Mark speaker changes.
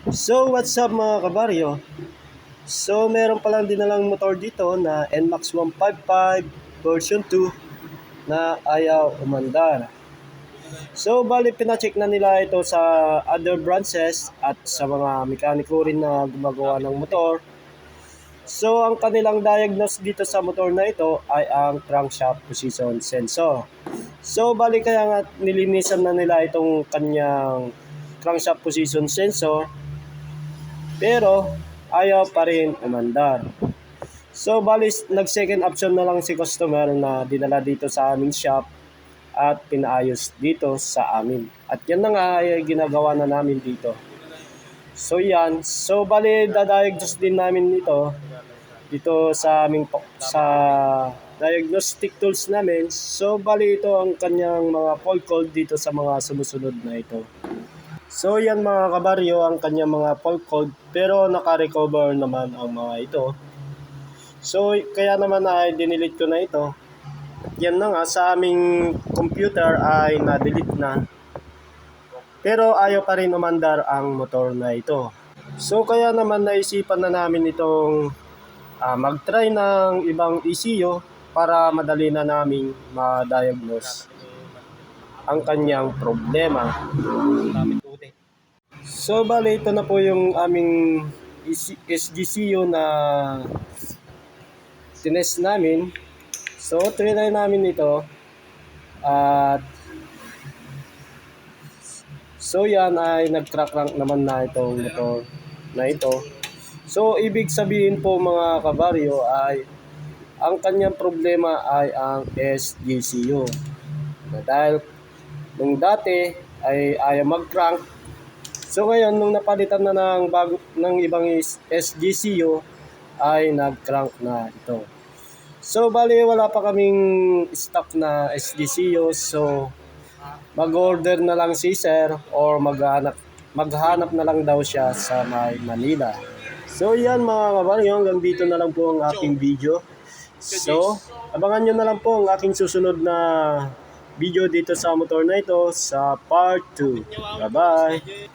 Speaker 1: So what's up mga kabaryo? So meron palang dinalang motor dito na NMAX 155 version 2 na ayaw umandar. So bali pinacheck na nila ito sa other branches at sa mga mekaniko rin na gumagawa ng motor. So ang kanilang diagnose dito sa motor na ito ay ang crankshaft position sensor. So bali kaya nga nilinisan na nila itong kanyang crankshaft position sensor, pero ayaw pa rin umandar. So bali nag-second option na lang si customer na dinala dito sa aming shop at pinaayos dito sa amin. At yan na nga ay ginagawa na namin dito. So yan, so bali dadiagnose din namin dito sa aming sa diagnostic tools namin. So bali ito ang kanyang mga fault code dito sa mga sumusunod na ito. So yan mga kabaryo ang kanyang mga fault code, pero naka-recover naman ang mga ito. So kaya naman ay dinilit ko na ito. Yan na nga, sa aming computer ay na-delete na. Pero ayaw pa rin umandar ang motor na ito. So kaya naman naisipan na namin itong mag-try ng ibang ECU para madali na naming ma-diagnose ang kanyang problema. So bali ito na po yung aming SGCU na tinest namin. So trinay namin ito at so yan ay nag-crack naman na itong motor na ito. So ibig sabihin po mga kabaryo ay ang kanyang problema ay ang SGCU. Dahil nung dati ay ayaw mag-crank. So ngayon nung napalitan na ng ibang SGCU ay nag-crank na ito. So bali wala pa kaming stock na SGCU, so mag-order na lang si sir or maghanap na lang daw siya sa Manila. So yan mga kabaryo, hanggang dito na lang po ang aking video. So abangan nyo na lang po ang aking susunod na video dito sa motor na ito sa part 2. Bye bye!